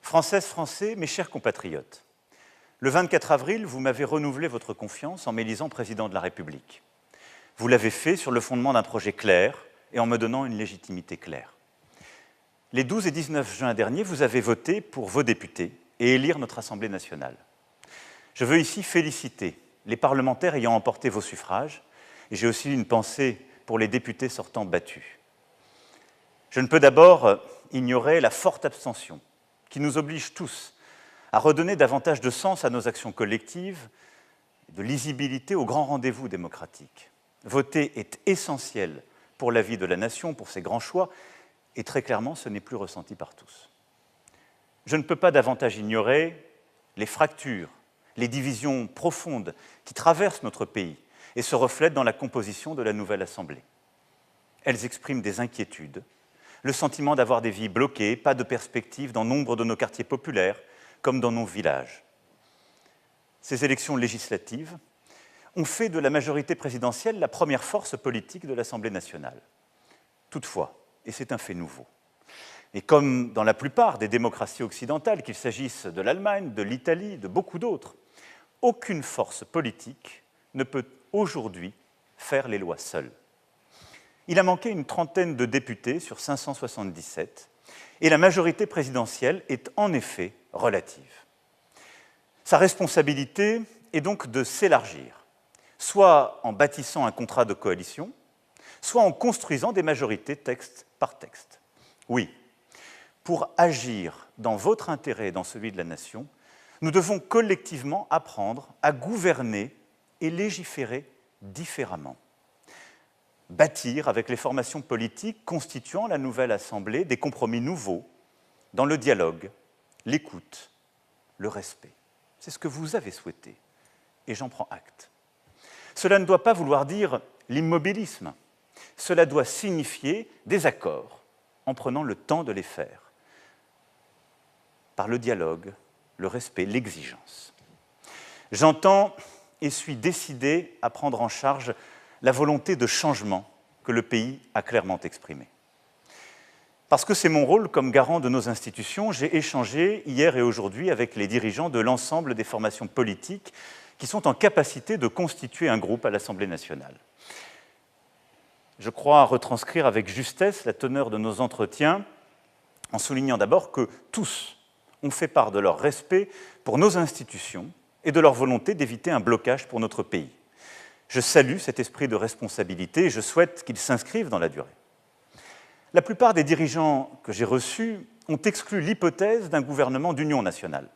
Françaises, Français, mes chers compatriotes, le 24 avril, vous m'avez renouvelé votre confiance en m'élisant président de la République. Vous l'avez fait sur le fondement d'un projet clair et en me donnant une légitimité claire. Les 12 et 19 juin dernier, vous avez voté pour vos députés et élire notre Assemblée nationale. Je veux ici féliciter les parlementaires ayant emporté vos suffrages et j'ai aussi une pensée pour les députés sortants battus. Je ne peux d'abord ignorer la forte abstention qui nous oblige tous à redonner davantage de sens à nos actions collectives, de lisibilité aux grands rendez-vous démocratiques. Voter est essentiel pour la vie de la nation, pour ses grands choix, et très clairement, ce n'est plus ressenti par tous. Je ne peux pas davantage ignorer les fractures, les divisions profondes qui traversent notre pays et se reflètent dans la composition de la nouvelle Assemblée. Elles expriment des inquiétudes, le sentiment d'avoir des vies bloquées, pas de perspective dans nombre de nos quartiers populaires, comme dans nos villages. Ces élections législatives ont fait de la majorité présidentielle la première force politique de l'Assemblée nationale. Toutefois, et c'est un fait nouveau, et comme dans la plupart des démocraties occidentales, qu'il s'agisse de l'Allemagne, de l'Italie, de beaucoup d'autres, aucune force politique ne peut aujourd'hui faire les lois seule. Il a manqué une trentaine de députés sur 577, et la majorité présidentielle est en effet relative. Sa responsabilité est donc de s'élargir, soit en bâtissant un contrat de coalition, soit en construisant des majorités texte par texte. Oui, pour agir dans votre intérêt et dans celui de la nation, nous devons collectivement apprendre à gouverner et légiférer différemment. Bâtir avec les formations politiques constituant la nouvelle Assemblée des compromis nouveaux dans le dialogue, l'écoute, le respect. C'est ce que vous avez souhaité, et j'en prends acte. Cela ne doit pas vouloir dire l'immobilisme. Cela doit signifier des accords, en prenant le temps de les faire, par le dialogue, le respect, l'exigence. J'entends et suis décidé à prendre en charge la volonté de changement que le pays a clairement exprimée. Parce que c'est mon rôle comme garant de nos institutions, j'ai échangé hier et aujourd'hui avec les dirigeants de l'ensemble des formations politiques qui sont en capacité de constituer un groupe à l'Assemblée nationale. Je crois retranscrire avec justesse la teneur de nos entretiens en soulignant d'abord que tous ont fait part de leur respect pour nos institutions et de leur volonté d'éviter un blocage pour notre pays. Je salue cet esprit de responsabilité et je souhaite qu'il s'inscrive dans la durée. La plupart des dirigeants que j'ai reçus ont exclu l'hypothèse d'un gouvernement d'union nationale,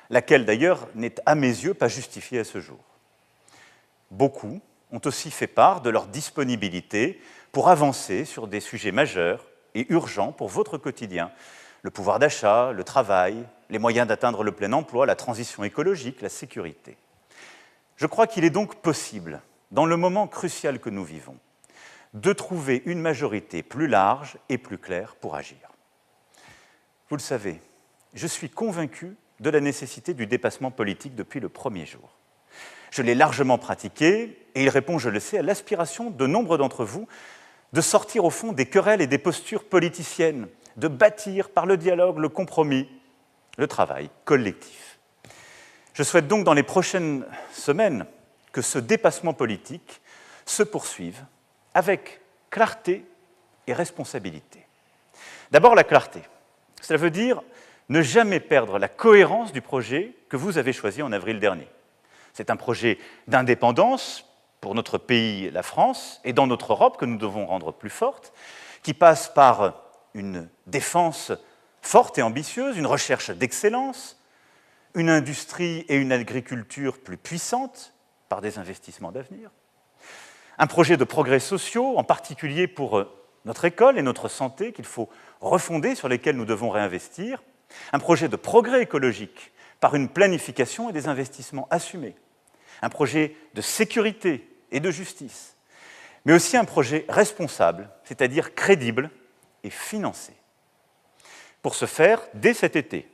laquelle d'ailleurs n'est à mes yeux pas justifiée à ce jour. Beaucoup ont aussi fait part de leur disponibilité pour avancer sur des sujets majeurs et urgents pour votre quotidien, le pouvoir d'achat, le travail, les moyens d'atteindre le plein emploi, la transition écologique, la sécurité. Je crois qu'il est donc possible, dans le moment crucial que nous vivons, de trouver une majorité plus large et plus claire pour agir. Vous le savez, je suis convaincu de la nécessité du dépassement politique depuis le premier jour. Je l'ai largement pratiqué et il répond, je le sais, à l'aspiration de nombre d'entre vous de sortir au fond des querelles et des postures politiciennes, de bâtir par le dialogue, le compromis, le travail collectif. Je souhaite donc dans les prochaines semaines que ce dépassement politique se poursuive avec clarté et responsabilité. D'abord la clarté. Cela veut dire ne jamais perdre la cohérence du projet que vous avez choisi en avril dernier. C'est un projet d'indépendance pour notre pays, la France, et dans notre Europe que nous devons rendre plus forte, qui passe par une défense forte et ambitieuse, une recherche d'excellence, une industrie et une agriculture plus puissantes par des investissements d'avenir, un projet de progrès sociaux, en particulier pour notre école et notre santé, qu'il faut refonder, sur lesquels nous devons réinvestir, un projet de progrès écologique par une planification et des investissements assumés, un projet de sécurité et de justice, mais aussi un projet responsable, c'est-à-dire crédible et financé. Pour ce faire, dès cet été,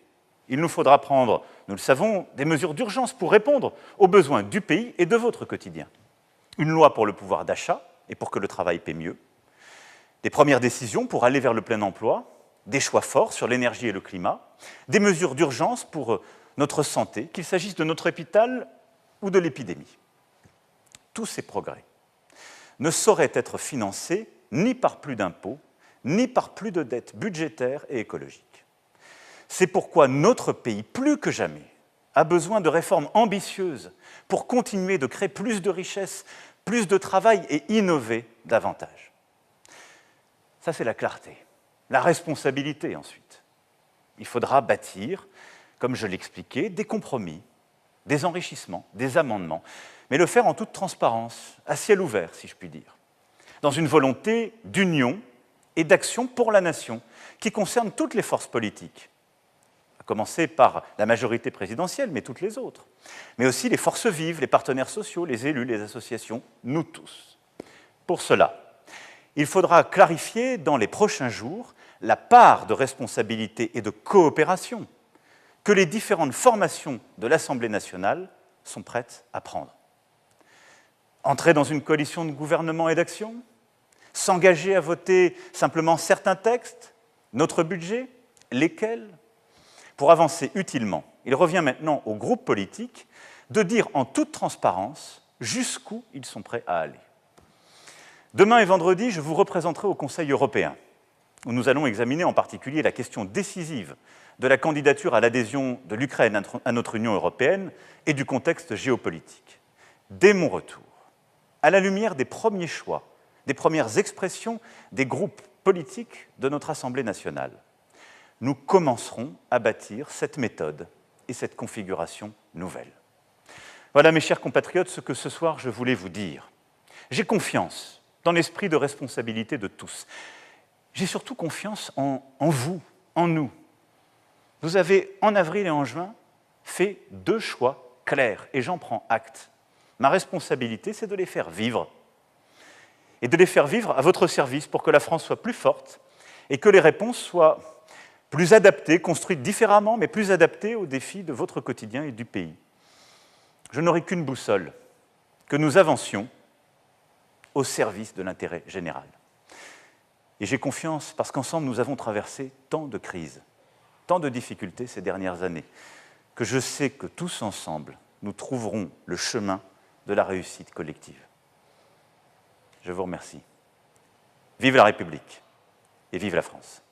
il nous faudra prendre, nous le savons, des mesures d'urgence pour répondre aux besoins du pays et de votre quotidien. Une loi pour le pouvoir d'achat et pour que le travail paie mieux, des premières décisions pour aller vers le plein emploi, des choix forts sur l'énergie et le climat, des mesures d'urgence pour notre santé, qu'il s'agisse de notre hôpital ou de l'épidémie. Tous ces progrès ne sauraient être financés ni par plus d'impôts, ni par plus de dettes budgétaires et écologiques. C'est pourquoi notre pays, plus que jamais, a besoin de réformes ambitieuses pour continuer de créer plus de richesses, plus de travail et innover davantage. Ça, c'est la clarté. La responsabilité, ensuite. Il faudra bâtir, comme je l'expliquais, des compromis, des enrichissements, des amendements, mais le faire en toute transparence, à ciel ouvert, si je puis dire, dans une volonté d'union et d'action pour la nation, qui concerne toutes les forces politiques, à commencer par la majorité présidentielle, mais toutes les autres, mais aussi les forces vives, les partenaires sociaux, les élus, les associations, nous tous. Pour cela, il faudra clarifier dans les prochains jours la part de responsabilité et de coopération que les différentes formations de l'Assemblée nationale sont prêtes à prendre. Entrer dans une coalition de gouvernement et d'action? S'engager à voter simplement certains textes? Notre budget? Lesquels? Pour avancer utilement, il revient maintenant aux groupes politiques de dire en toute transparence jusqu'où ils sont prêts à aller. Demain et vendredi, je vous représenterai au Conseil européen, où nous allons examiner en particulier la question décisive de la candidature à l'adhésion de l'Ukraine à notre Union européenne et du contexte géopolitique. Dès mon retour, à la lumière des premiers choix, des premières expressions des groupes politiques de notre Assemblée nationale, nous commencerons à bâtir cette méthode et cette configuration nouvelle. Voilà, mes chers compatriotes, ce que ce soir je voulais vous dire. J'ai confiance dans l'esprit de responsabilité de tous. J'ai surtout confiance en vous, en nous. Vous avez, en avril et en juin, fait 2 choix clairs, et j'en prends acte. Ma responsabilité, c'est de les faire vivre. Et de les faire vivre à votre service pour que la France soit plus forte et que les réponses soient plus adaptées, construites différemment, mais plus adaptées aux défis de votre quotidien et du pays. Je n'aurai qu'une boussole, que nous avancions au service de l'intérêt général. Et j'ai confiance parce qu'ensemble, nous avons traversé tant de crises, tant de difficultés ces dernières années, que je sais que tous ensemble, nous trouverons le chemin de la réussite collective. Je vous remercie. Vive la République et vive la France.